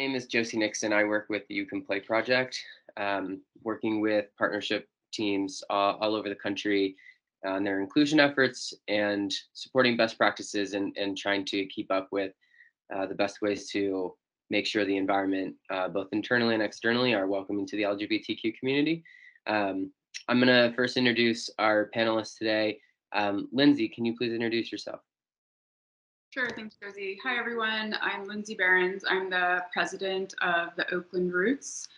name is Josie Nixon. I work with the You Can Play project, working with partnership teams all over the country on their inclusion efforts and supporting best practices and trying to keep up with the best ways to make sure the environment, both internally and externally, are welcoming to the LGBTQ community. I'm going to first introduce our panelists today. Lindsay, can you please introduce yourself? Sure, thanks, Josie. Hi, everyone. I'm Lindsay Behrens. I'm the president of the Oakland Roots.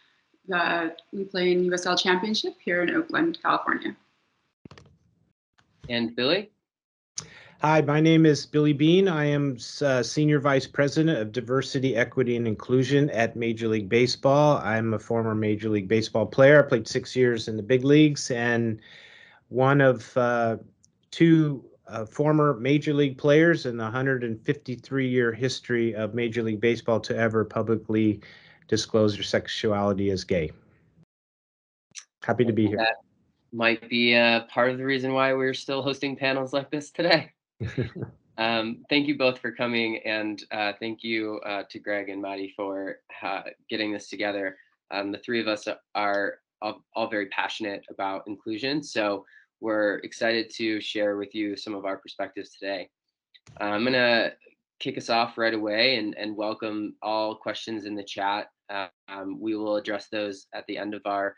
We play in USL Championship here in Oakland, California. And Billy? Hi, my name is Billy Bean. I am Senior Vice President of Diversity, Equity, and Inclusion at Major League Baseball. I'm a former Major League Baseball player. I played 6 years in the big leagues and one of two former Major League players in the 153-year history of Major League Baseball to ever publicly disclose their sexuality as gay. Happy to be here. That might be part of the reason why we're still hosting panels like this today. Thank you both for coming, and thank you to Greg and Maddie for getting this together. The three of us are all very passionate about inclusion, so we're excited to share with you some of our perspectives today. I'm going to kick us off right away and welcome all questions in the chat. We will address those at the end of our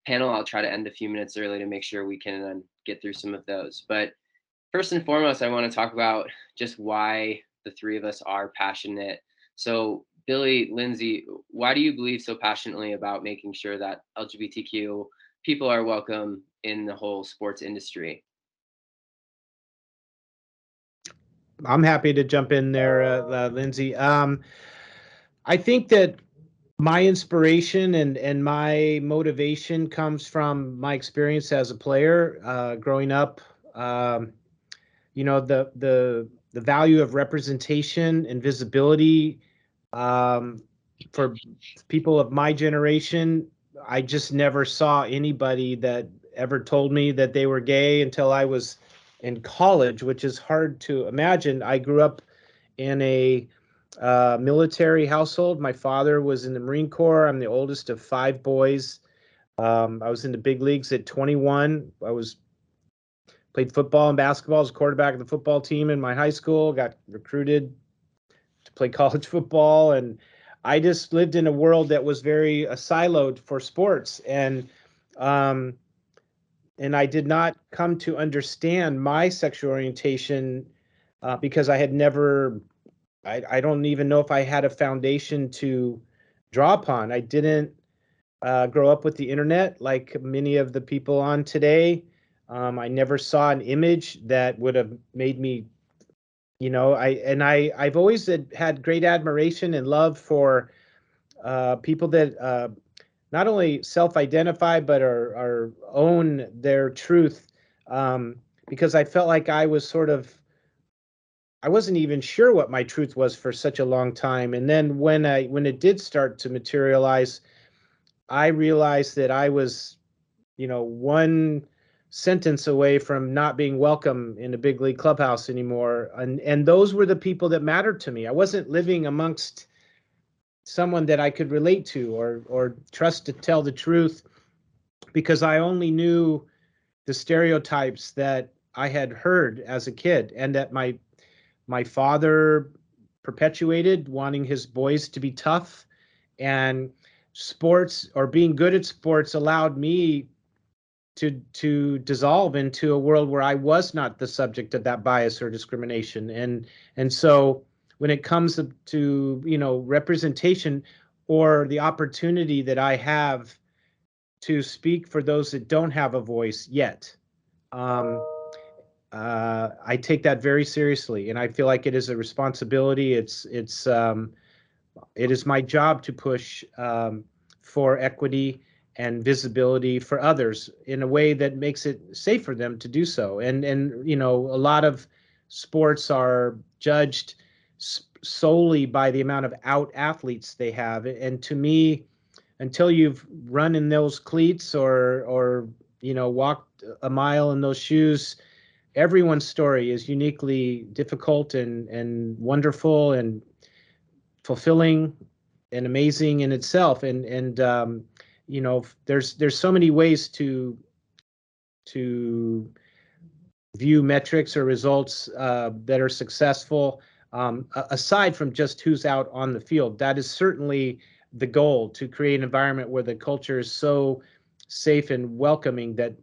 panel. I'll try to end a few minutes early to make sure we can get through some of those. But first and foremost, I want to talk about just why the three of us are passionate. So Billy, Lindsay, why do you believe so passionately about making sure that LGBTQ people are welcome in the whole sports industry? I'm happy to jump in there, Lindsay. I think that my inspiration and my motivation comes from my experience as a player, growing up. You know, the value of representation and visibility for people of my generation. I just never saw anybody that ever told me that they were gay until I was in college, which is hard to imagine. I grew up in a military household. My father was in the Marine Corps. I'm the oldest of 5 boys. I was in the big leagues at 21. Played football and basketball as a quarterback of the football team in my high school, got recruited to play college football. And I just lived in a world that was very siloed for sports. And I did not come to understand my sexual orientation because I had never, I don't even know if I had a foundation to draw upon. I didn't grow up with the internet like many of the people on today. I never saw an image that would have made me, you know, I've always had great admiration and love for people that not only self-identify but are own their truth, because I felt like I wasn't even sure what my truth was for such a long time. And then when it did start to materialize, I realized that I was, you know, one sentence away from not being welcome in a big league clubhouse anymore. And those were the people that mattered to me. I wasn't living amongst someone that I could relate to or trust to tell the truth, because I only knew the stereotypes that I had heard as a kid and that my father perpetuated, wanting his boys to be tough. And sports, or being good at sports, allowed me to dissolve into a world where I was not the subject of that bias or discrimination. And so when it comes to, you know, representation or the opportunity that I have to speak for those that don't have a voice yet, I take that very seriously, and I feel like it is a responsibility. It is my job to push for equity and visibility for others in a way that makes it safe for them to do so. And you know, a lot of sports are judged solely by the amount of out athletes they have. And to me, until you've run in those cleats or you know, walked a mile in those shoes, everyone's story is uniquely difficult and wonderful and fulfilling. amazing in itself. And you know, there's so many ways to view metrics or results that are successful, aside from just who's out on the field. That is certainly the goal, to create an environment where the culture is so safe and welcoming that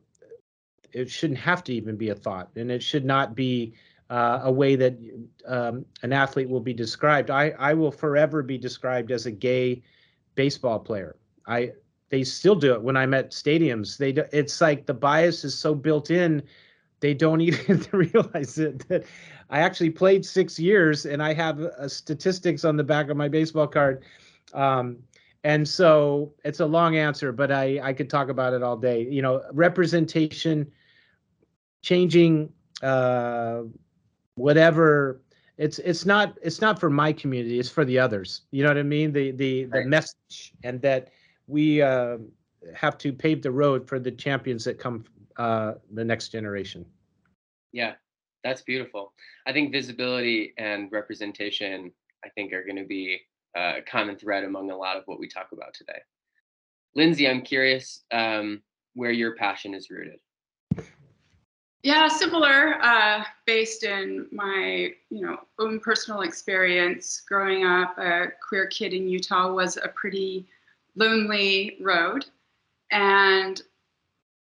it shouldn't have to even be a thought, and it should not be a way that an athlete will be described. I will forever be described as a gay baseball player. They still do it when I'm at stadiums. It's like the bias is so built in, they don't even realize it. That I actually played 6 years, and I have statistics on the back of my baseball card. And so it's a long answer, but I could talk about it all day. You know, representation, changing whatever. It's not for my community. It's for the others. You know what I mean? The Right. message, and that we have to pave the road for the champions that come the next generation. Yeah, that's beautiful. I think visibility and representation, I think, are going to be a common thread among a lot of what we talk about today. Lindsay, I'm curious where your passion is rooted. Yeah, similar, based in my, own personal experience. Growing up, a queer kid in Utah was a pretty lonely road, and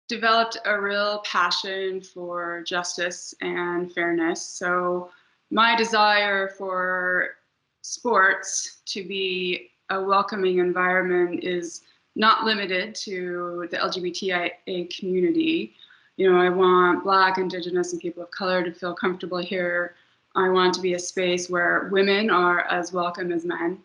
developed a real passion for justice and fairness. So my desire for sports to be a welcoming environment is not limited to the LGBTIA community. I want Black, Indigenous, and people of color to feel comfortable here. I want to be a space where women are as welcome as men.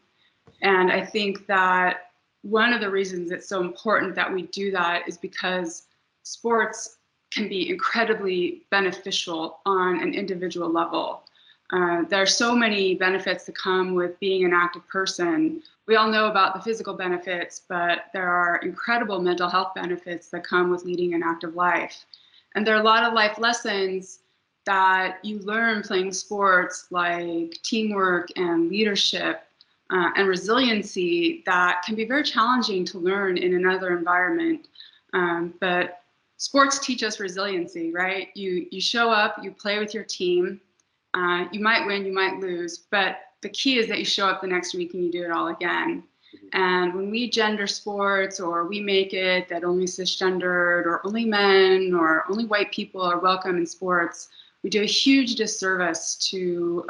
And I think that one of the reasons it's so important that we do that is because sports can be incredibly beneficial on an individual level. There are so many benefits that come with being an active person. We all know about the physical benefits, but there are incredible mental health benefits that come with leading an active life. And there are a lot of life lessons that you learn playing sports, like teamwork and leadership and resiliency, that can be very challenging to learn in another environment. But sports teach us resiliency, right? You show up, you play with your team. You might win, you might lose, but the key is that you show up the next week and you do it all again. And when we gender sports, or we make it that only cisgendered or only men or only white people are welcome in sports, we do a huge disservice to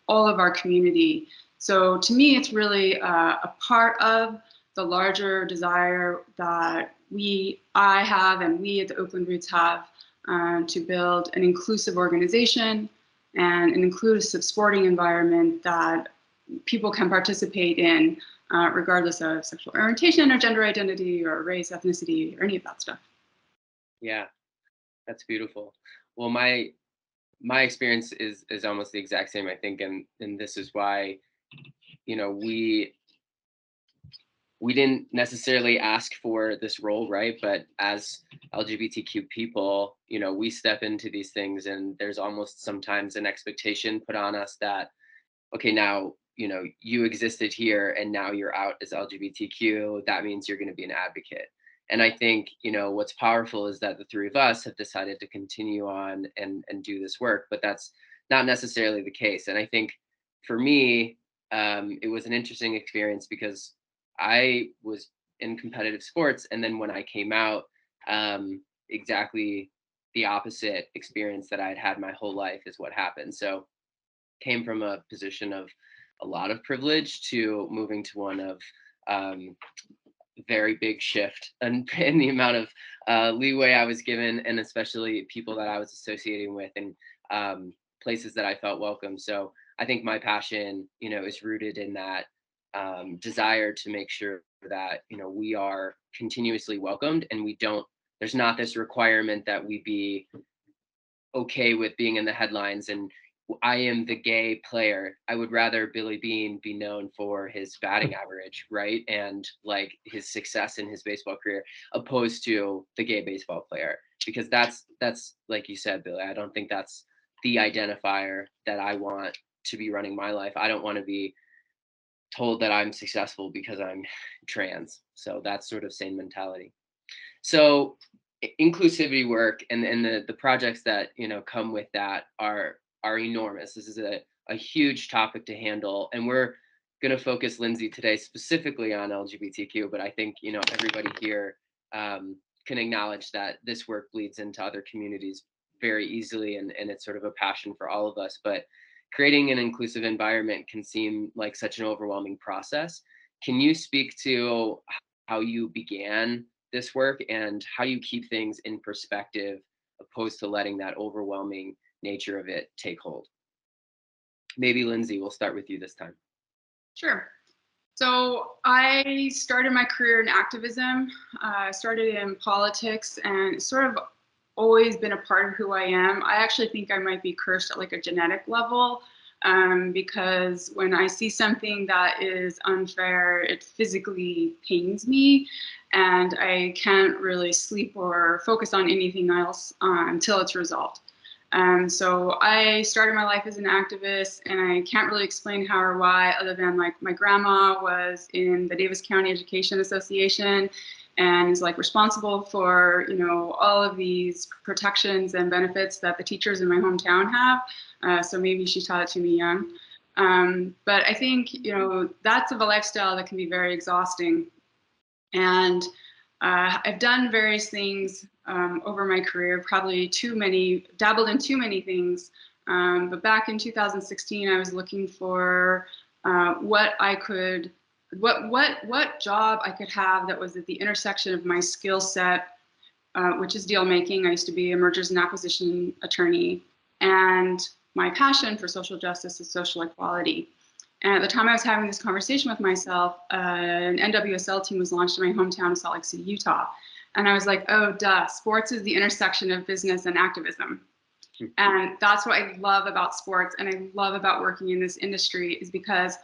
all of our community. So to me, it's really a part of the larger desire that I have, and we at the Oakland Roots have, to build an inclusive organization and an inclusive sporting environment that people can participate in, regardless of sexual orientation or gender identity or race, ethnicity, or any of that stuff. Yeah, that's beautiful. Well, my experience is almost the exact same, I think, and this is why, we didn't necessarily ask for this role, right? But as LGBTQ people, we step into these things, and there's almost sometimes an expectation put on us that, okay, now, you existed here and now you're out as LGBTQ. That means you're going to be an advocate. And I think, what's powerful is that the three of us have decided to continue on and do this work, but that's not necessarily the case. And I think for me, it was an interesting experience because I was in competitive sports. And then when I came out, exactly the opposite experience that I'd had my whole life is what happened. So came from a position of a lot of privilege to moving to one of very big shift and in the amount of leeway I was given, and especially people that I was associating with, and places that I felt welcome. So I think my passion, is rooted in that desire to make sure that, we are continuously welcomed, and there's not this requirement that we be okay with being in the headlines and I am the gay player. I would rather Billy Beane be known for his batting average, right? And like his success in his baseball career, opposed to the gay baseball player. Because that's like you said, Billy, I don't think that's the identifier that I want to be running my life. I don't want to be told that I'm successful because I'm trans. So that's sort of same mentality. So inclusivity work and the projects that come with that are enormous. This is a huge topic to handle, and we're going to focus, Lindsay, today specifically on LGBTQ, but I think everybody here can acknowledge that this work bleeds into other communities very easily, and it's sort of a passion for all of us. But creating an inclusive environment can seem like such an overwhelming process. Can you speak to how you began this work and how you keep things in perspective opposed to letting that overwhelming nature of it take hold? Maybe Lindsay, we'll start with you this time. Sure. So I started my career in activism. I started in politics, and it's sort of always been a part of who I am. I actually think I might be cursed at like a genetic level, because when I see something that is unfair, it physically pains me, and I can't really sleep or focus on anything else until it's resolved. So I started my life as an activist, and I can't really explain how or why, other than like my grandma was in the Davis County Education Association and is like responsible for, all of these protections and benefits that the teachers in my hometown have. So maybe she taught it to me young. But I think, that's of a lifestyle that can be very exhausting. And I've done various things over my career, probably dabbled in too many things. But back in 2016, I was looking for what job I could have that was at the intersection of my skill set, which is deal making. I used to be a mergers and acquisition attorney, and my passion for social justice and social equality. And at the time I was having this conversation with myself, an NWSL team was launched in my hometown of Salt Lake City, Utah. And I was like, oh, duh, sports is the intersection of business and activism. And that's what I love about sports, and I love about working in this industry, is because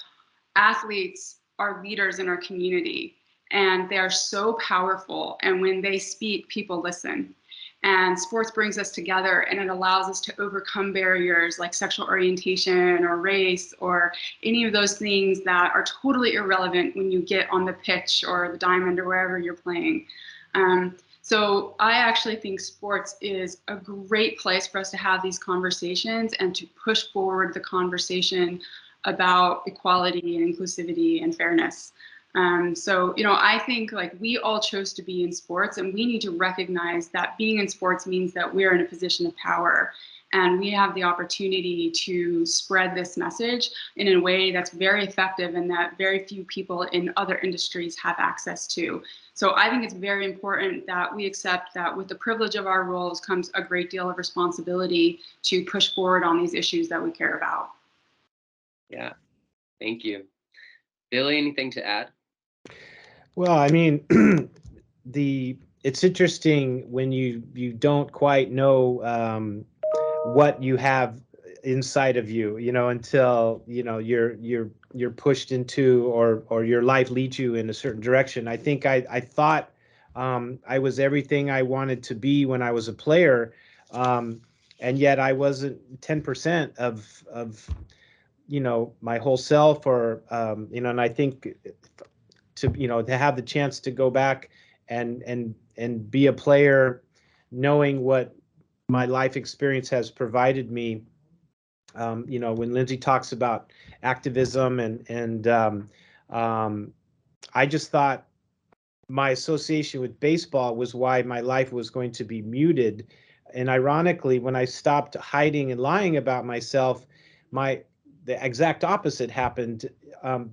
athletes are leaders in our community, and they are so powerful. And when they speak, people listen. And sports brings us together, and it allows us to overcome barriers like sexual orientation or race or any of those things that are totally irrelevant when you get on the pitch or the diamond or wherever you're playing. So I actually think sports is a great place for us to have these conversations and to push forward the conversation about equality and inclusivity and fairness. So, I think like we all chose to be in sports, and we need to recognize that being in sports means that we're in a position of power, and we have the opportunity to spread this message in a way that's very effective and that very few people in other industries have access to. So I think it's very important that we accept that with the privilege of our roles comes a great deal of responsibility to push forward on these issues that we care about. Yeah, thank you. Billy, anything to add? Well, I mean, it's interesting when you don't quite know what you have inside of you, until you're pushed into, or your life leads you in a certain direction. I think I thought I was everything I wanted to be when I was a player, and yet I wasn't 10% of my whole self, or and I think to have the chance to go back and be a player, knowing what my life experience has provided me. When Lindsay talks about activism and I just thought my association with baseball was why my life was going to be muted. And ironically, when I stopped hiding and lying about myself, the exact opposite happened.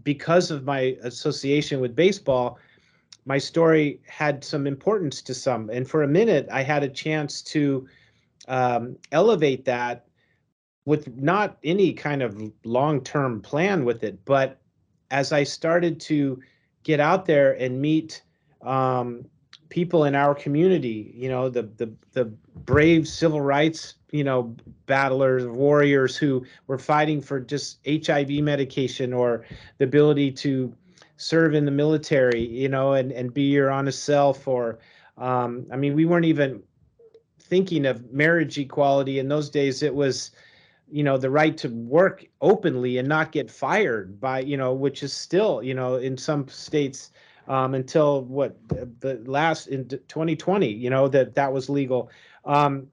Because of my association with baseball, my story had some importance to some. And for a minute, I had a chance to elevate that with not any kind of long-term plan with it. But as I started to get out there and meet people in our community, the brave civil rights, battlers, warriors who were fighting for just HIV medication, or the ability to serve in the military, and be your honest self, or we weren't even thinking of marriage equality in those days. It was the right to work openly and not get fired by, which is still, in some states, until the last in 2020, that was legal. So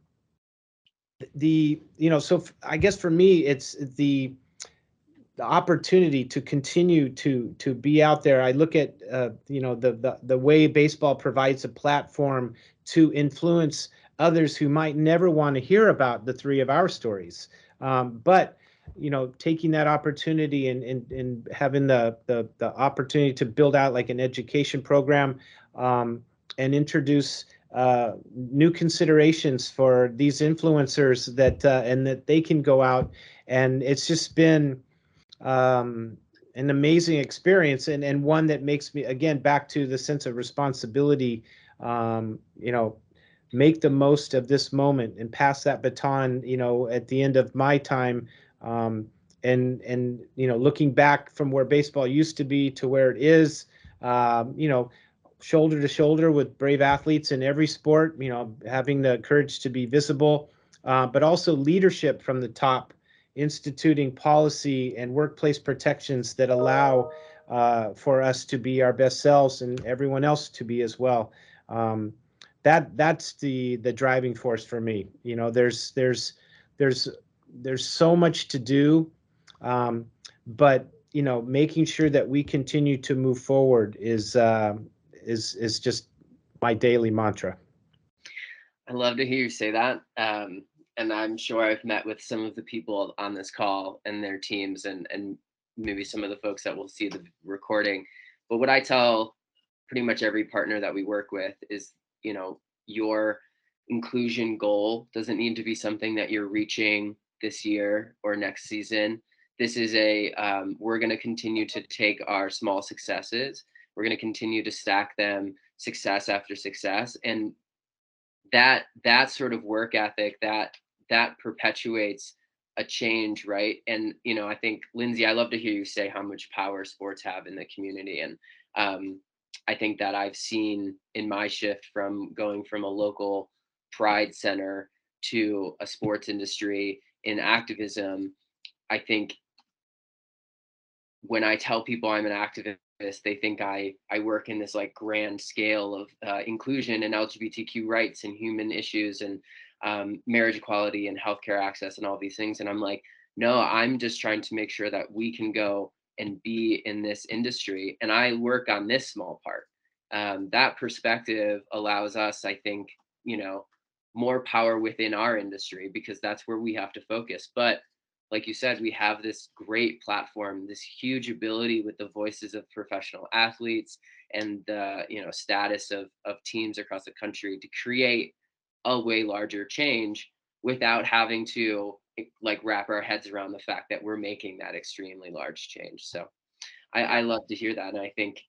I guess for me, it's the opportunity to continue to be out there. I look at the way baseball provides a platform to influence others who might never want to hear about the three of our stories, but taking that opportunity and having the opportunity to build out like an education program, and introduce new considerations for these influencers and that they can go out, and it's just been an amazing experience, and one that makes me, again, back to the sense of responsibility, make the most of this moment and pass that baton, at the end of my time, and looking back from where baseball used to be to where it is, shoulder to shoulder with brave athletes in every sport, having the courage to be visible, but also leadership from the top, instituting policy and workplace protections that allow for us to be our best selves and everyone else to be as well. That's the driving force for me. There's so much to do, but making sure that we continue to move forward is just my daily mantra. I love to hear you say that. And I'm sure I've met with some of the people on this call and their teams, and maybe some of the folks that will see the recording. But what I tell pretty much every partner that we work with is, your inclusion goal doesn't need to be something that you're reaching this year or next season. This is we're going to continue to take our small successes. We're going to continue to stack them success after success. And that sort of work ethic, that perpetuates a change, right? And I think, Lindsay, I love to hear you say how much power sports have in the community. And I think that I've seen in my shift from going from a local pride center to a sports industry in activism. I think when I tell people I'm an activist, they think I work in this like grand scale of inclusion and LGBTQ rights and human issues and marriage equality and healthcare access and all these things. And I'm like, no, I'm just trying to make sure that we can go and be in this industry. And I work on this small part. That perspective allows us, I think, more power within our industry, because that's where we have to focus. But like you said, we have this great platform, this huge ability with the voices of professional athletes and the status of teams across the country to create a way larger change without having to like wrap our heads around the fact that we're making that extremely large change. So I love to hear that, and I think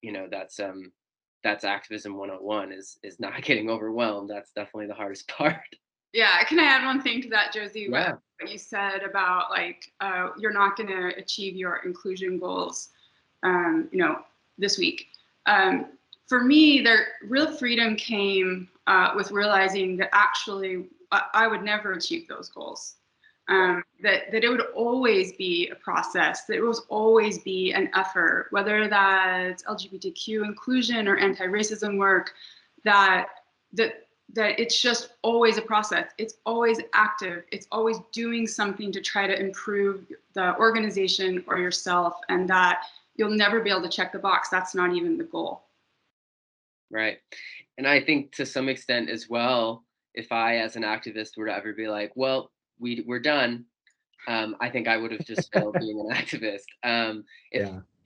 that's activism 101 is not getting overwhelmed. That's definitely the hardest part. Yeah, can I add one thing to that, Josie? Yeah. What you said about you're not going to achieve your inclusion goals, this week. For me, the real freedom came with realizing that actually I would never achieve those goals. That it would always be a process, that it would always be an effort, whether that's LGBTQ inclusion or anti-racism work, that it's just always a process. It's always active. It's always doing something to try to improve the organization or yourself, and that you'll never be able to check the box. That's not even the goal. Right. And I think to some extent as well, if I as an activist were to ever be like, well, we're done, I think I would have just failed being an activist.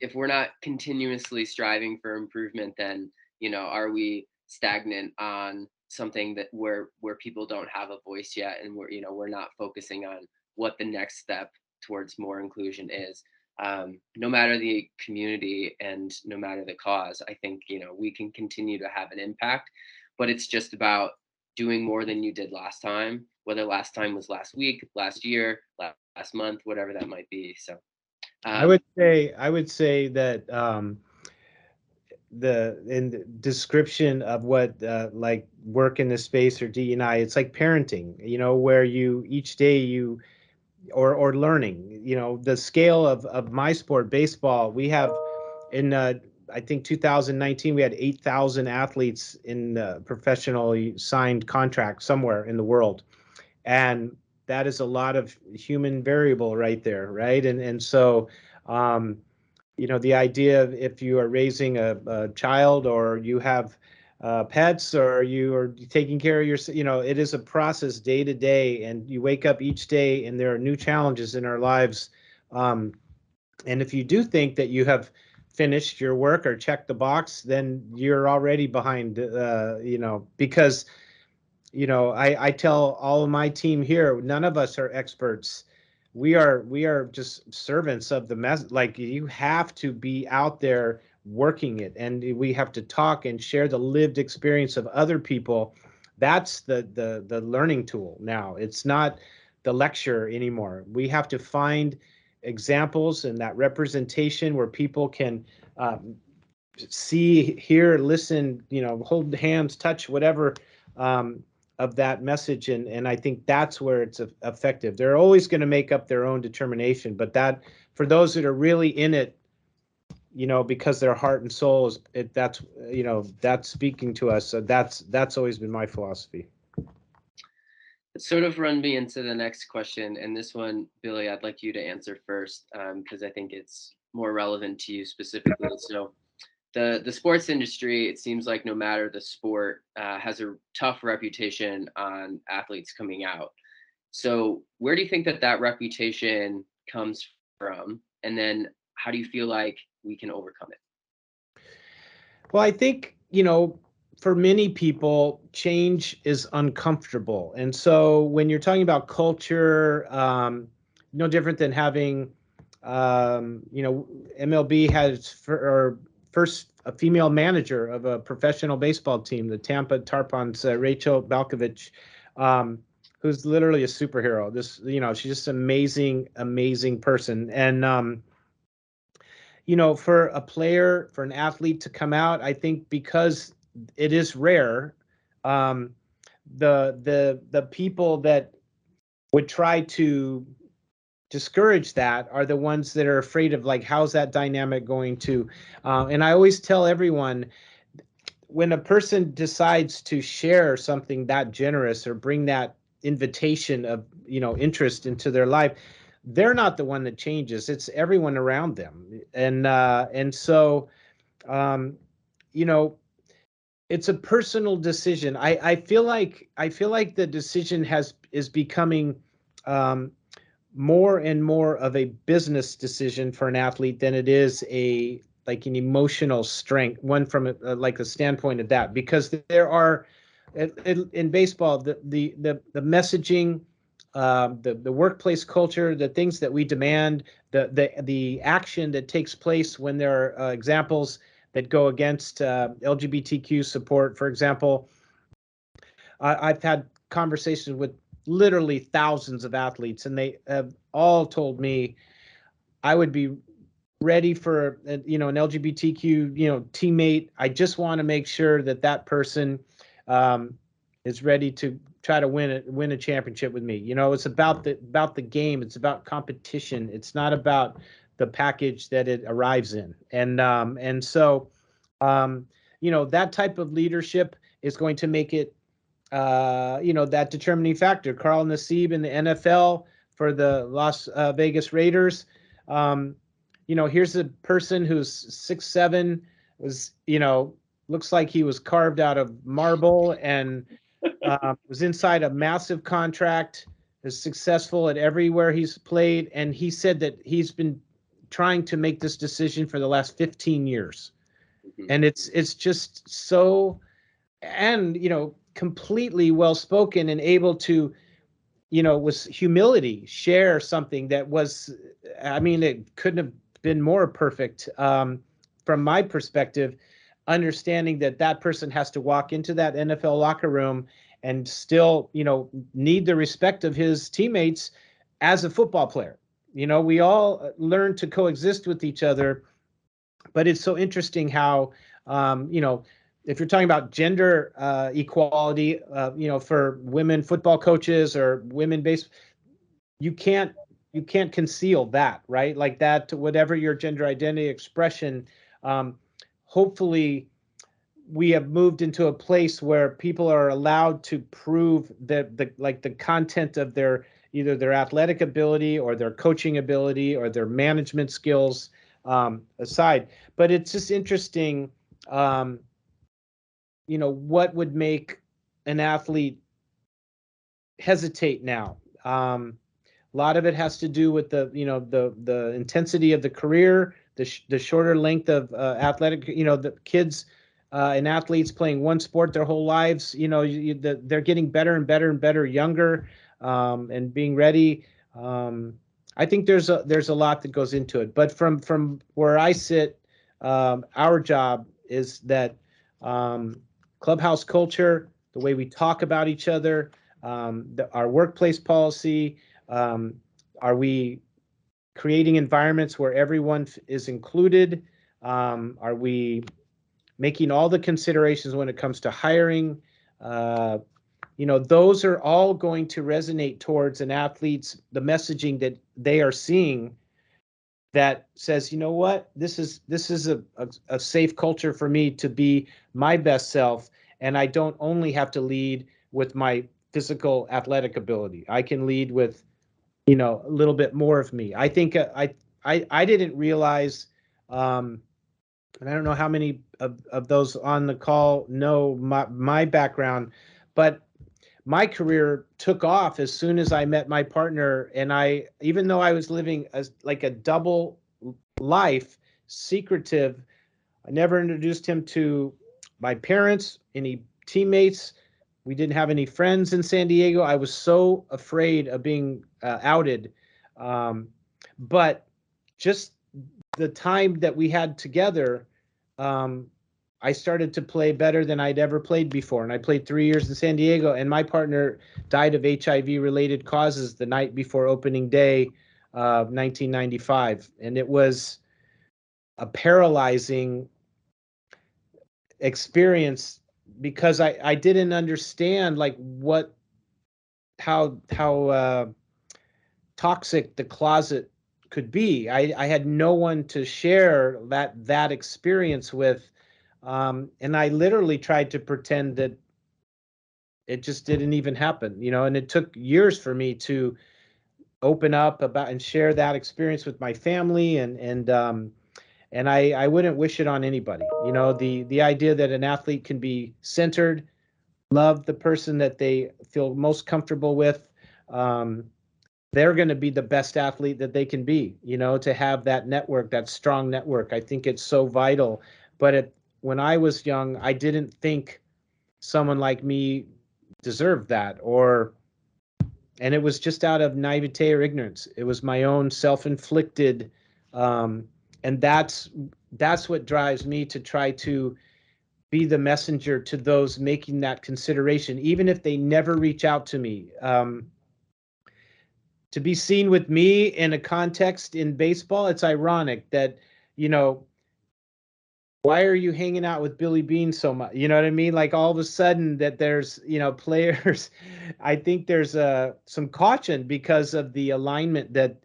If we're not continuously striving for improvement, then are we stagnant on something that where people don't have a voice yet, and we're not focusing on what the next step towards more inclusion is. No matter the community and no matter the cause, I think we can continue to have an impact, but it's just about doing more than you did last time, whether last time was last week, last year, last month, whatever that might be. So I would say that the description of what like work in the space or DEI, it's like parenting, where you each day you or learning. You know, the scale of my sport, baseball, we have in I think 2019 we had 8,000 athletes in professionally signed contracts somewhere in the world, and that is a lot of human variable right there, right? And so you know, the idea of if you are raising a child, or you have pets, or you are taking care of your, you know, it is a process day to day, and you wake up each day and there are new challenges in our lives. And if you do think that you have finished your work or checked the box, then you're already behind, you know, because, you know, I tell all of my team here, none of us are experts. We are just servants of the mess. Like, you have to be out there working it, and we have to talk and share the lived experience of other people. That's the learning tool now. It's not the lecture anymore. We have to find examples and that representation where people can see, hear, listen, you know, hold hands, touch, whatever, of that message. And I think that's where it's effective. They're always going to make up their own determination, but that, for those that are really in it, you know, because their heart and soul is it, that's, you know, that's speaking to us. So that's always been my philosophy. It sort of run me into the next question, and this one, Billy, I'd like you to answer first, because I think it's more relevant to you specifically. So the sports industry, it seems like no matter the sport, has a tough reputation on athletes coming out. So where do you think that reputation comes from? And then how do you feel like we can overcome it? Well, I think, you know, for many people, change is uncomfortable. And so when you're talking about culture, no different than having, you know, MLB has first a female manager of a professional baseball team, the Tampa Tarpons, Rachel Balkovich, who's literally a superhero. This, you know, she's just an amazing, amazing person. And, you know, for a player, for an athlete to come out, I think because it is rare, um, the people that would try to discourage that are the ones that are afraid of, like, how's that dynamic going to, and I always tell everyone, when a person decides to share something that generous or bring that invitation of, you know, interest into their life, they're not the one that changes. It's everyone around them. And so, um, you know, it's a personal decision. I feel like the decision is becoming more and more of a business decision for an athlete than it is a, like, an emotional strength one from like a standpoint of that, because there are in baseball the messaging, the workplace culture, the things that we demand, the action that takes place when there are examples that go against LGBTQ support, for example. I've had conversations with literally thousands of athletes, and they have all told me I would be ready for you know, an LGBTQ, you know, teammate. I just want to make sure that that person is ready to try to win a championship with me. You know, it's about the game. It's about competition. It's not about the package that it arrives in. And so you know, that type of leadership is going to make it you know, that determining factor. Carl Nassib in the NFL for the Las Vegas Raiders. You know, here's a person who's 6'7", was, you know, looks like he was carved out of marble, and was inside a massive contract, is successful at everywhere he's played. And he said that he's been trying to make this decision for the last 15 years. Mhm. And it's just so, and, you know, completely well spoken and able to, you know, with humility share something that was, I mean, it couldn't have been more perfect, from my perspective, understanding that that person has to walk into that NFL locker room and still, you know, need the respect of his teammates as a football player. You know, we all learn to coexist with each other, but it's so interesting how, you know, if you're talking about gender equality, you know, for women football coaches or women base, you can't you can't conceal that, right? Like that, whatever your gender identity expression, hopefully we have moved into a place where people are allowed to prove the content of their either their athletic ability or their coaching ability or their management skills aside. But it's just interesting, what would make an athlete hesitate now? A lot of it has to do with the intensity of the career, the shorter length of athletic. The kids and athletes playing one sport their whole lives. They're getting better and better and better younger, and being ready. I think there's a lot that goes into it. But from where I sit, our job is that clubhouse culture, the way we talk about each other, our workplace policy. Are we creating environments where everyone is included? Are we making all the considerations when it comes to hiring? Those are all going to resonate towards an athlete's, the messaging that they are seeing that says, you know what, this is a safe culture for me to be my best self, and I don't only have to lead with my physical athletic ability. I can lead with a little bit more of me. I think I didn't realize, and I don't know how many of those on the call know my background, but my career took off as soon as I met my partner. And even though I was living like a double life, secretive, I never introduced him to my parents, any teammates. We didn't have any friends in San Diego. I was so afraid of being outed. But just the time that we had together, I started to play better than I'd ever played before. And I played 3 years in San Diego, and my partner died of HIV-related causes the night before opening day of 1995. And it was a paralyzing experience because I didn't understand like how toxic the closet could be. I had no one to share that experience with, and I literally tried to pretend that it just didn't even happen, and it took years for me to open up about and share that experience with my family, and I wouldn't wish it on anybody. The idea that an athlete can be centered, love the person that they feel most comfortable with, they're going to be the best athlete that they can be, to have that network, that strong network. I think it's so vital. But when I was young, I didn't think someone like me deserved that, and it was just out of naivete or ignorance. It was my own self-inflicted, and that's what drives me to try to be the messenger to those making that consideration, even if they never reach out to me. To be seen with me in a context in baseball, it's ironic that, why are you hanging out with Billy Beane so much? You know what I mean? Like all of a sudden that there's, players, I think there's some caution because of the alignment that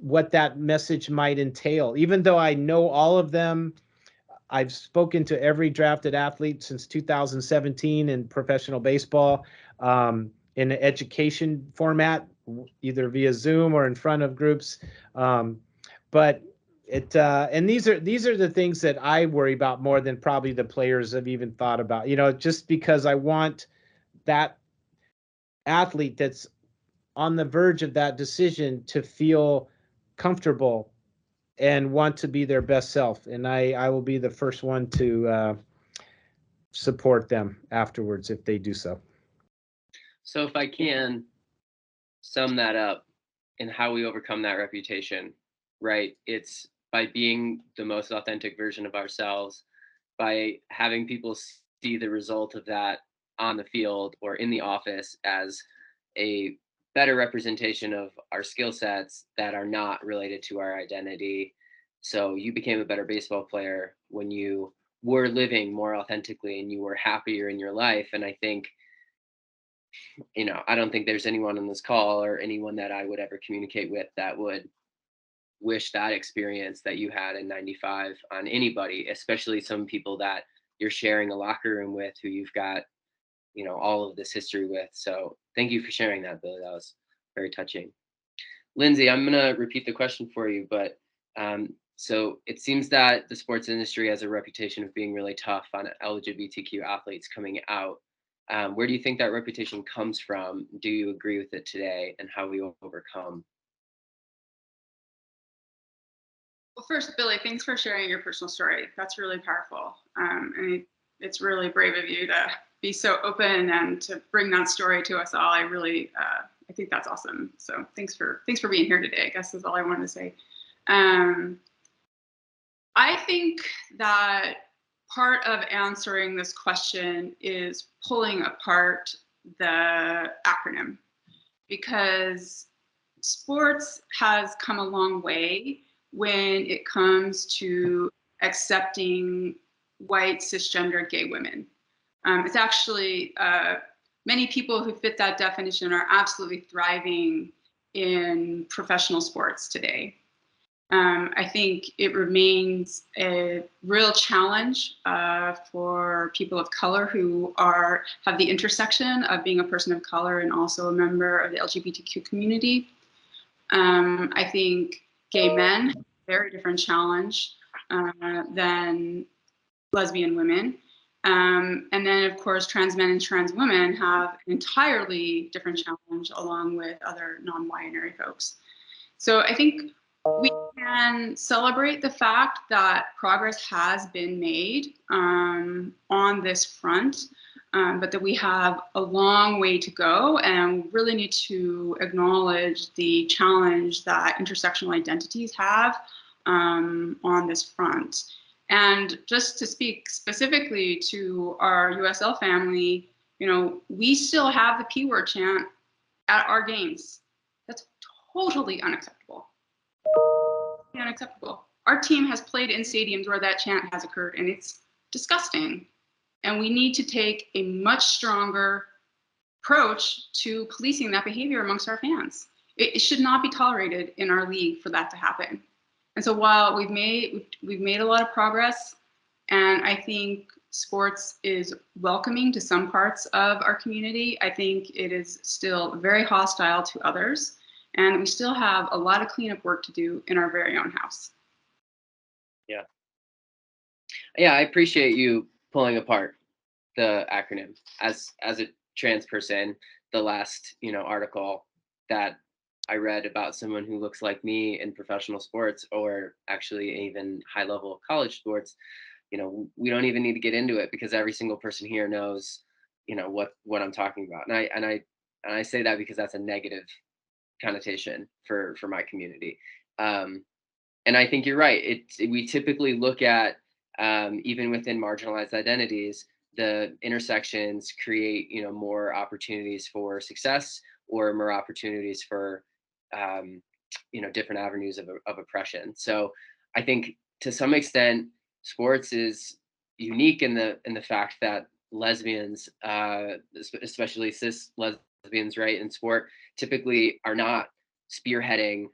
what that message might entail. Even though I know all of them, I've spoken to every drafted athlete since 2017 in professional baseball, in an education format, either via Zoom or in front of groups. But and these are the things that I worry about more than probably the players have even thought about. Just because I want that athlete that's on the verge of that decision to feel comfortable and want to be their best self. And I will be the first one to support them afterwards if they do so. So if I can sum that up in how we overcome that reputation, right? It's by being the most authentic version of ourselves, by having people see the result of that on the field or in the office as a better representation of our skill sets that are not related to our identity. So you became a better baseball player when you were living more authentically and you were happier in your life. And I think I don't think there's anyone on this call or anyone that I would ever communicate with that would wish that experience that you had in 95 on anybody, especially some people that you're sharing a locker room with who you've got, all of this history with. So thank you for sharing that, Billy. That was very touching. Lindsay, I'm going to repeat the question for you, but so it seems that the sports industry has a reputation of being really tough on LGBTQ athletes coming out. Where do you think that reputation comes from? Do you agree with it today, and how we overcome? Well, first, Billy, thanks for sharing your personal story. That's really powerful. And it's really brave of you to be so open and to bring that story to us all. I think that's awesome. So thanks for being here today, I guess is all I wanted to say. I think that part of answering this question is pulling apart the acronym, because sports has come a long way when it comes to accepting white cisgender gay women. It's actually many people who fit that definition are absolutely thriving in professional sports today. I think it remains a real challenge for people of color who have the intersection of being a person of color and also a member of the LGBTQ community. I think gay men have a very different challenge than lesbian women. And then, of course, trans men and trans women have an entirely different challenge along with other non-binary folks. So I think we can celebrate the fact that progress has been made on this front, but that we have a long way to go, and really need to acknowledge the challenge that intersectional identities have on this front. And just to speak specifically to our USL family, we still have the P word chant at our games. That's totally unacceptable. Unacceptable. Our team has played in stadiums where that chant has occurred, and it's disgusting. And we need to take a much stronger approach to policing that behavior amongst our fans. It should not be tolerated in our league for that to happen. And so while we've made a lot of progress, and I think sports is welcoming to some parts of our community, I think it is still very hostile to others. And we still have a lot of cleanup work to do in our very own house. Yeah. Yeah, I appreciate you pulling apart the acronym. As a trans person, the last, article that I read about someone who looks like me in professional sports, or actually even high level college sports, we don't even need to get into it, because every single person here knows, what I'm talking about. And I say that because that's a negative connotation for my community. And I think you're right. We typically look at, even within marginalized identities, the intersections create more opportunities for success, or more opportunities for different avenues of oppression. So I think to some extent sports is unique in the fact that lesbians, especially cis lesbians, right, in sport, typically are not spearheading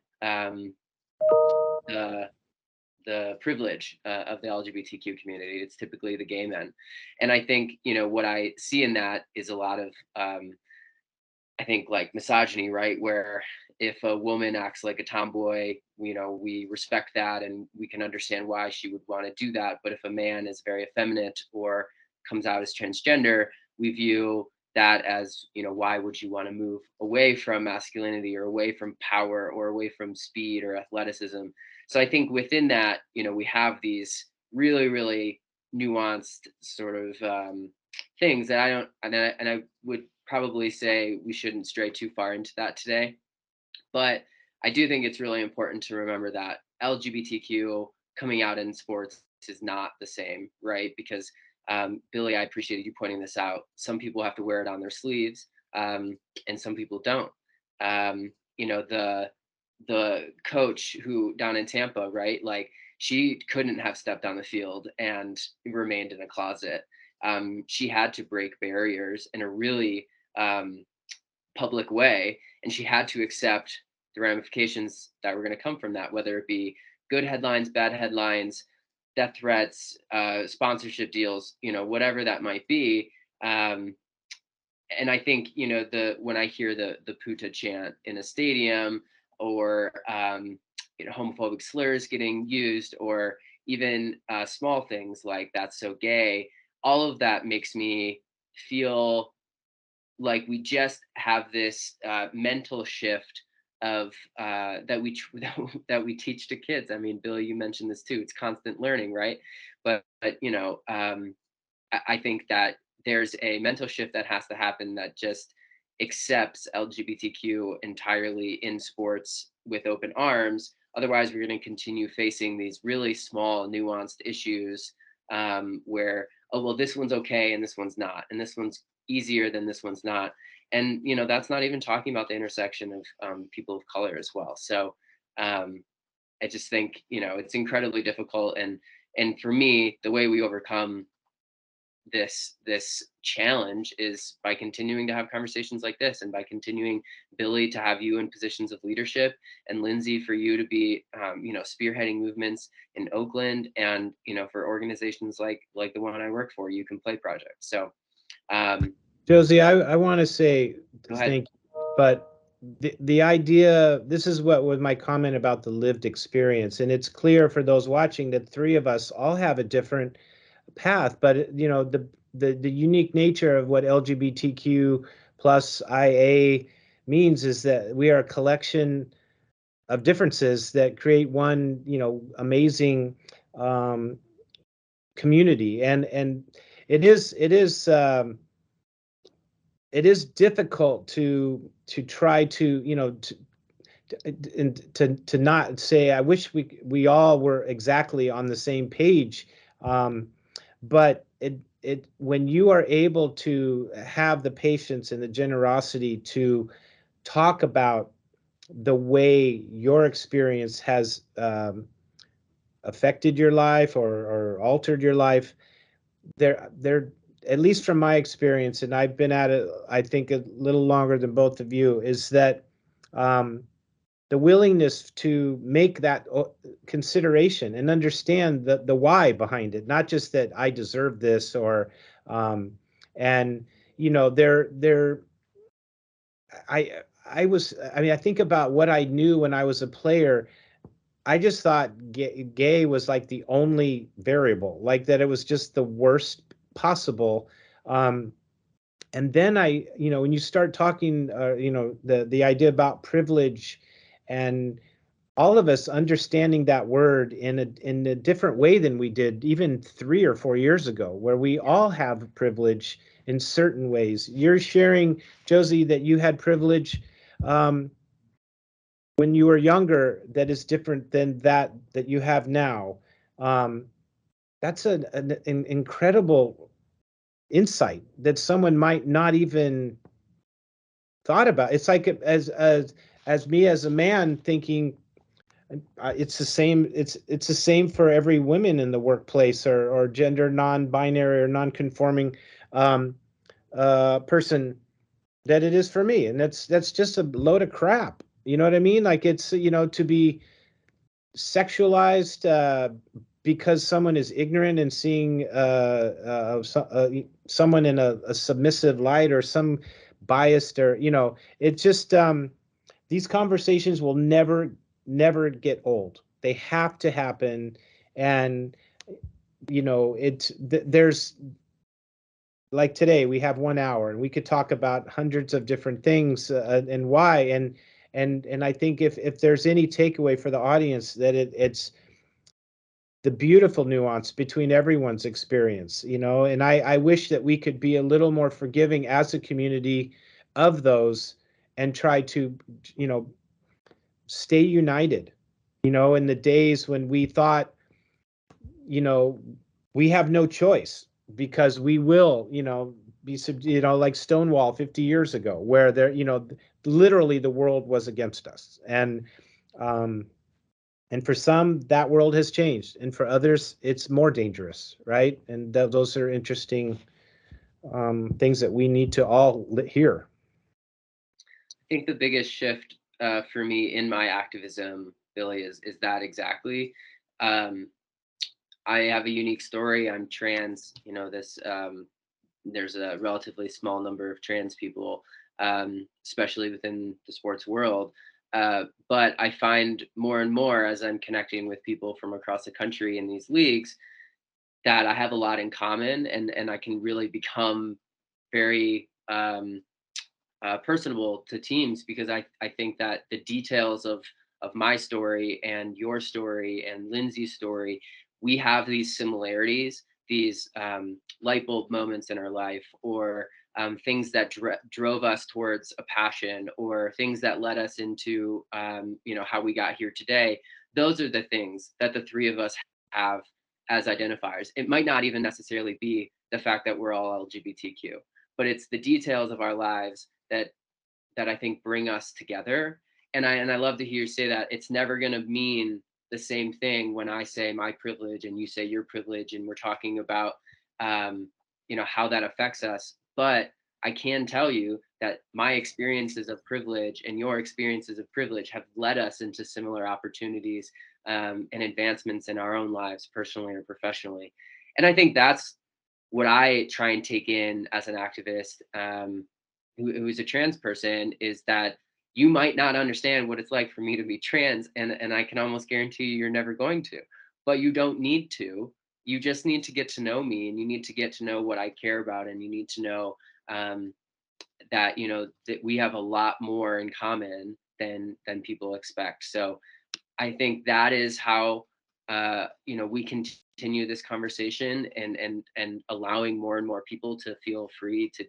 the privilege of the LGBTQ community. It's typically the gay men. And I think, what I see in that is a lot of, I think, like misogyny, right? Where if a woman acts like a tomboy, we respect that and we can understand why she would want to do that. But if a man is very effeminate or comes out as transgender, we view that as, why would you want to move away from masculinity, or away from power, or away from speed or athleticism? So I think within that, we have these really, really nuanced sort of things that I would probably say we shouldn't stray too far into that today. But I do think it's really important to remember that LGBTQ coming out in sports is not the same, right? Because Billy, I appreciated you pointing this out. Some people have to wear it on their sleeves, and some people don't. The coach who down in Tampa, right? Like, she couldn't have stepped on the field and remained in a closet. She had to break barriers in a really public way, and she had to accept the ramifications that were going to come from that, whether it be good headlines, bad headlines, death threats, sponsorship deals, whatever that might be. And I think, when I hear the puta chant in a stadium, or homophobic slurs getting used, or even small things like "that's so gay," all of that makes me feel like we just have this mental shift of that we that we teach to kids. I mean, Bill, you mentioned this too. It's constant learning, right? But I think that there's a mental shift that has to happen that just accepts LGBTQ entirely in sports with open arms. Otherwise, we're going to continue facing these really small, nuanced issues where, oh, well, this one's okay and this one's not, and this one's easier than this one's not. And, that's not even talking about the intersection of people of color as well. So I just think, it's incredibly difficult. And for me, the way we overcome this challenge is by continuing to have conversations like this, and by continuing, Billy, to have you in positions of leadership, and Lindsay, for you to be spearheading movements in Oakland, and for organizations like the one I work for, You Can Play Project. So Josie, I want to say go ahead. thank you, but the idea, this is what was my comment about the lived experience, and it's clear for those watching that three of us all have a different path, but the unique nature of what LGBTQ plus IA means is that we are a collection of differences that create one amazing community, and it is difficult to try to to not say, I wish we all were exactly on the same page. But when you are able to have the patience and the generosity to talk about the way your experience has affected your life, or altered your life, there, at least from my experience, and I've been at it, I think, a little longer than both of you, is that the willingness to make that consideration and understand the why behind it, not just that I deserve this, or and I think about what I knew when I was a player. I just thought gay was like the only variable, like that it was just the worst possible. And then when you start talking, the idea about privilege, and all of us understanding that word in a different way than we did even 3 or 4 years ago, where we all have privilege in certain ways. You're sharing, Josie, that you had privilege when you were younger that is different than that you have now. That's an incredible insight that someone might not even thought about. It's like as me as a man thinking, it's the same. It's the same for every woman in the workplace, or gender non-binary or non-conforming person, that it is for me, and that's just a load of crap. You know what I mean? Like, it's to be sexualized because someone is ignorant and seeing someone in a submissive light, or some biased, or it's just these conversations will never get old. They have to happen. And there's, like, today we have 1 hour and we could talk about hundreds of different things, and why, and I think if there's any takeaway for the audience, that it's the beautiful nuance between everyone's experience, and I wish that we could be a little more forgiving as a community of those, and try to stay united, in the days when we thought, we have no choice, because we will, be like Stonewall 50 years ago, where there, literally the world was against us. And for some, that world has changed, and for others, it's more dangerous, right? And those are interesting things that we need to all hear. think the biggest shift for me in my activism, Billy, is that exactly. Um, I have a unique story. I'm trans. You know, there's a relatively small number of trans people, especially within the sports world. But I find more and more as I'm connecting with people from across the country in these leagues that I have a lot in common, and I can really become very personable to teams, because I think that the details of my story and your story and Lindsay's story, we have these similarities, these light bulb moments in our life, or things that drove us towards a passion, or things that led us into how we got here today. Those are the things that the three of us have as identifiers. It might not even necessarily be the fact that we're all LGBTQ, but it's the details of our lives that I think bring us together. And I love to hear you say that it's never going to mean the same thing when I say my privilege and you say your privilege, and we're talking about how that affects us. But I can tell you that my experiences of privilege and your experiences of privilege have led us into similar opportunities and advancements in our own lives, personally or professionally. And I think that's what I try and take in as an activist, who's a trans person, is that you might not understand what it's like for me to be trans, and I can almost guarantee you you're never going to, but you don't need to. You just need to get to know me, and you need to get to know what I care about, and you need to know um, that that we have a lot more in common than people expect. So I think that is how we continue this conversation, and allowing more and more people to feel free to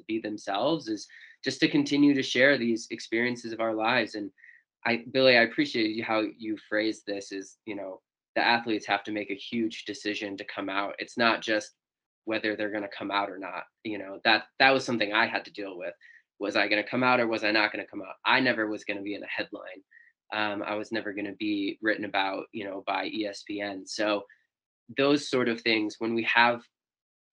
be themselves, is just to continue to share these experiences of our lives. And Billy, I appreciate how you phrased this, is the athletes have to make a huge decision to come out. It's not just whether they're going to come out or not. That was something I had to deal with. Was I going to come out, or was I not going to come out? I never was going to be in a headline. I was never going to be written about, by ESPN. So those sort of things, when we have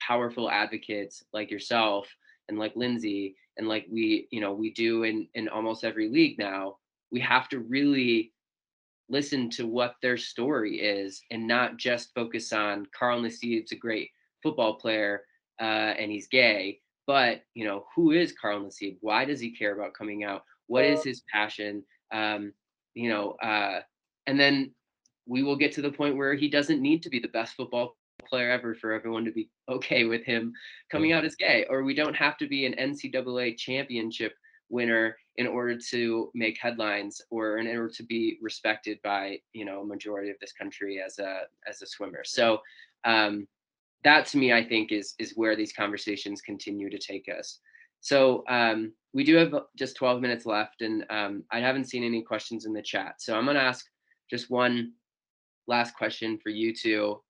powerful advocates like yourself and like Lindsay, and like we do in almost every league now, we have to really listen to what their story is, and not just focus on Carl Nassib's a great football player and he's gay, but who is Carl Nassib? Why does he care about coming out? What is his passion? Um, you know, uh, and then we will get to the point where he doesn't need to be the best football player ever for everyone to be okay with him coming out as gay, or we don't have to be an NCAA championship winner in order to make headlines, or in order to be respected by a majority of this country as a swimmer. So that, to me, I think is where these conversations continue to take us. So we do have just 12 minutes left, and I haven't seen any questions in the chat, so I'm going to ask just one last question for you two,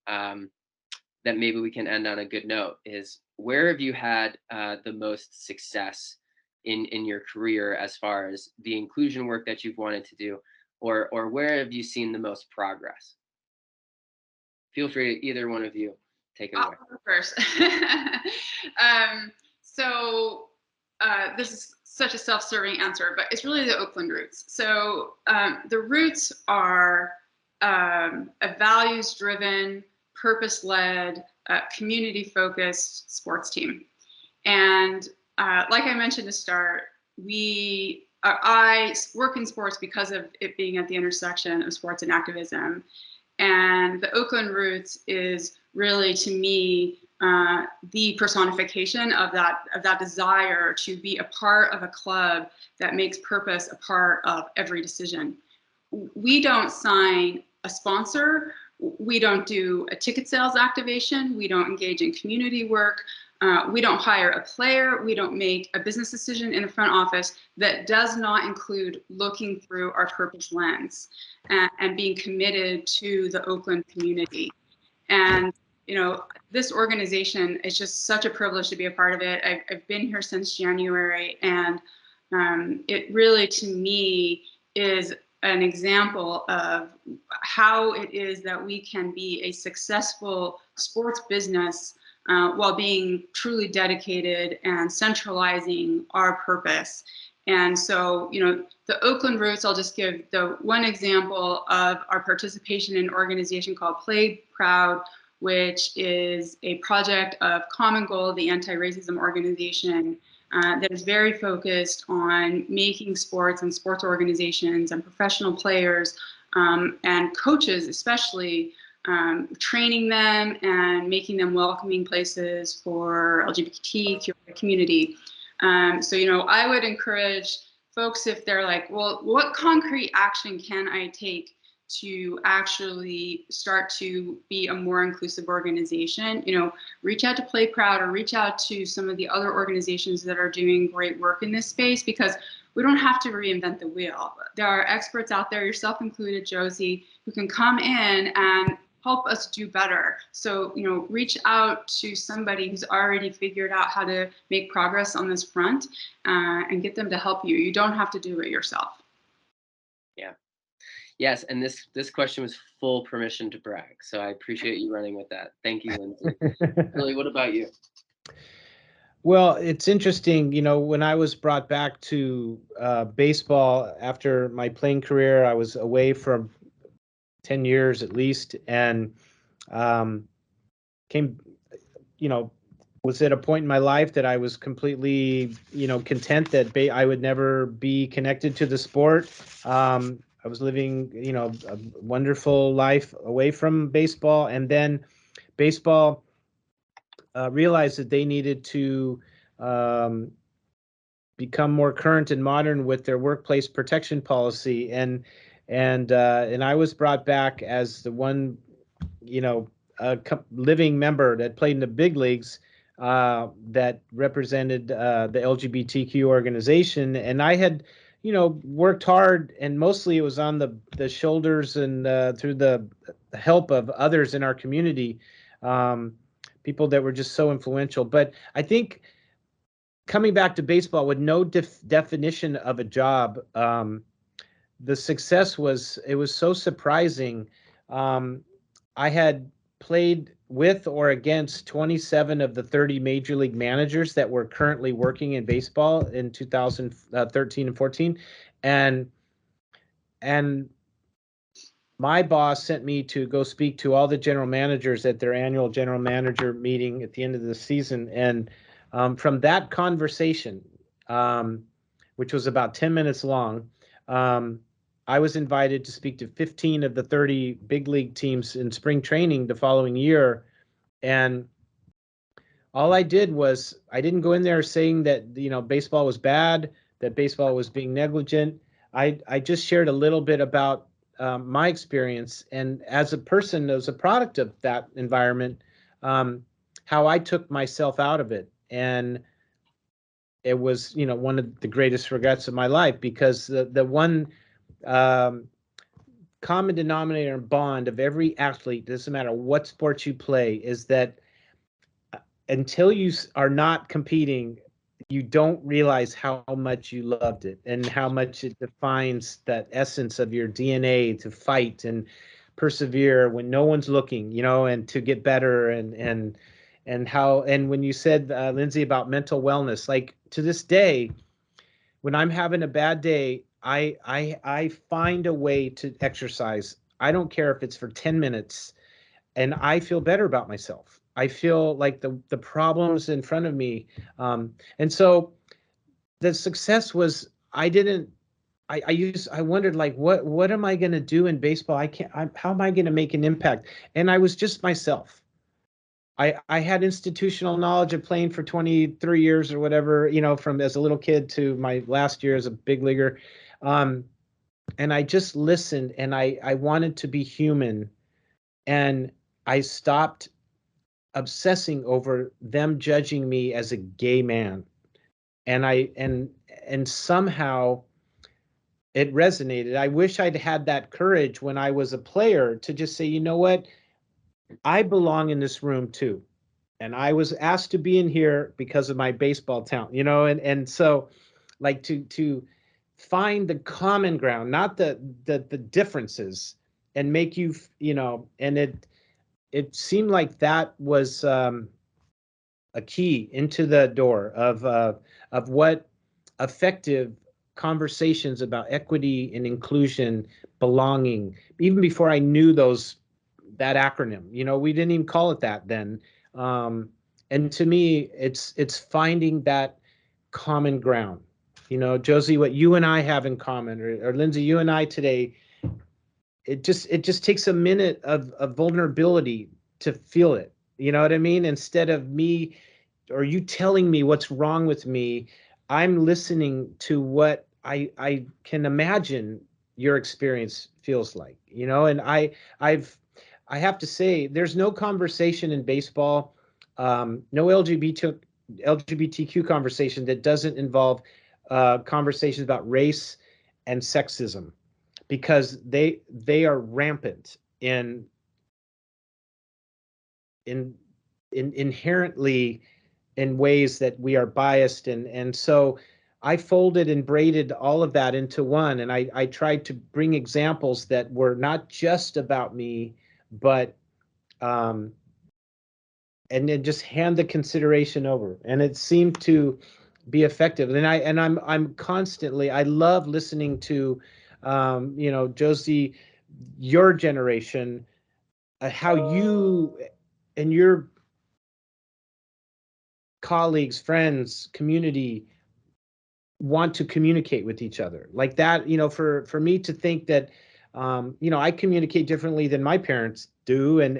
that maybe we can end on a good note. Is, where have you had the most success in your career, as far as the inclusion work that you've wanted to do, or where have you seen the most progress? Feel free, either one of you, take it away. I'll go first. So this is such a self-serving answer, but it's really the Oakland roots. So the roots are a values-driven, purpose-led, community-focused sports team. And like I mentioned to start, I work in sports because of it being at the intersection of sports and activism. And the Oakland Roots is really, to me, the personification of that desire to be a part of a club that makes purpose a part of every decision. We don't sign a sponsor. We don't do a ticket sales activation. We don't engage in community work. We don't hire a player. We don't make a business decision in the front office that does not include looking through our purpose lens and being committed to the Oakland community. And this organization is just such a privilege to be a part of it. I've been here since January, and it really, to me, is an example of how it is that we can be a successful sports business while being truly dedicated and centralizing our purpose. And so, the Oakland roots, I'll just give the one example of our participation in an organization called Play Proud, which is a project of Common Goal, the anti-racism organization, that is very focused on making sports and sports organizations and professional players and coaches especially, training them and making them welcoming places for LGBTQ community. So, I would encourage folks, if they're like, well, what concrete action can I take to actually start to be a more inclusive organization? Reach out to Play Proud or reach out to some of the other organizations that are doing great work in this space, because we don't have to reinvent the wheel. There are experts out there, yourself included, Josie, who can come in and help us do better. So, reach out to somebody who's already figured out how to make progress on this front and get them to help you. You don't have to do it yourself. Yeah. Yes, and this question was full permission to brag. So I appreciate you running with that. Thank you, Lindsay. Billy, what about you? Well, it's interesting, when I was brought back to baseball after my playing career, I was away for 10 years at least, and came, was at a point in my life that I was completely, content that I would never be connected to the sport. I was living, a wonderful life away from baseball, and then baseball realized that they needed to become more current and modern with their workplace protection policy, and I was brought back as the one, living member that played in the big leagues that represented the LGBTQ organization, and I had, worked hard, and mostly it was on the shoulders and through the help of others in our community, people that were just so influential. But I think coming back to baseball with no definition of a job, the success was so surprising. I had played with or against 27 of the 30 major league managers that were currently working in baseball in 2013 and 14, and my boss sent me to go speak to all the general managers at their annual general manager meeting at the end of the season. And from that conversation, which was about 10 minutes long, I was invited to speak to 15 of the 30 big league teams in spring training the following year. And all I did was, I didn't go in there saying that, baseball was bad, that baseball was being negligent. I just shared a little bit about my experience, and as a person, as a product of that environment, how I took myself out of it. And it was, one of the greatest regrets of my life, because the one common denominator and bond of every athlete, doesn't matter what sport you play, is that until you are not competing, you don't realize how much you loved it and how much it defines that essence of your DNA to fight and persevere when no one's looking, and to get better, and when you said, Lindsay, about mental wellness, like to this day, when I'm having a bad day, I find a way to exercise. I don't care if it's for 10 minutes, and I feel better about myself. I feel like the problems in front of me. And so the success was, I wondered, like, what am I going to do in baseball? How am I going to make an impact? And I was just myself. I had institutional knowledge of playing for 23 years or whatever, from as a little kid to my last year as a big leaguer. And I just listened, and I wanted to be human. And I stopped obsessing over them judging me as a gay man. And somehow it resonated. I wish I'd had that courage when I was a player to just say, you know what? I belong in this room too. And I was asked to be in here because of my baseball talent, and so, like, to find the common ground, not the differences, and make you, and it seemed like that was a key into the door of what effective conversations about equity and inclusion, belonging, even before I knew that acronym. You know, we didn't even call it that then. And to me, it's finding that common ground. You know, Josie, what you and I have in common, or Lindsay, you and I today, it just takes a minute of vulnerability to feel it. You know what I mean? Instead of me or you telling me what's wrong with me, I'm listening to what I can imagine your experience feels like. You know, and I have to say, there's no conversation in baseball, no LGBTQ conversation that doesn't involve conversations about race and sexism, because they are rampant in inherently in ways that we are biased, and so I folded and braided all of that into one, and I tried to bring examples that were not just about me, but and then just hand the consideration over, and it seemed to be effective. And I'm constantly, I love listening to you know, Josie, your generation, how you and your colleagues, friends, community want to communicate with each other like that. You know, for me to think that you know, I communicate differently than my parents do, and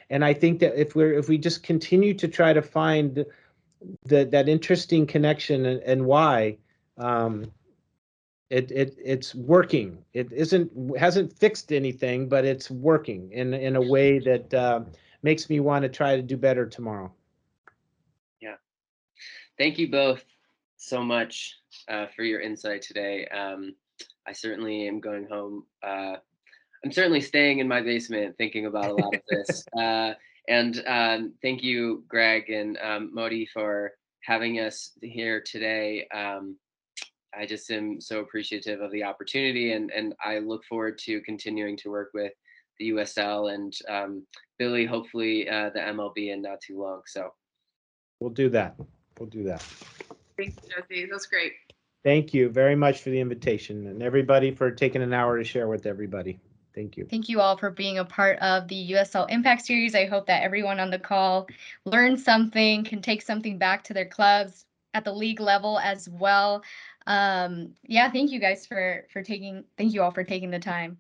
I think that if we just continue to try to find that interesting connection, and why it's working. It hasn't fixed anything, but it's working in a way that makes me want to try to do better tomorrow. Yeah. Thank you both so much for your insight today. I certainly am going home. I'm certainly staying in my basement thinking about a lot of this. And thank you, Greg and Modi, for having us here today. I just am so appreciative of the opportunity, and I look forward to continuing to work with the USL and Billy, hopefully the MLB in not too long. So We'll do that. We'll do that. Thanks, Josie. That's great. Thank you very much for the invitation, and everybody for taking an hour to share with everybody. Thank you. Thank you all for being a part of the USL Impact Series. I hope that everyone on the call learned something, can take something back to their clubs at the league level as well. Yeah, thank you guys thank you all for taking the time.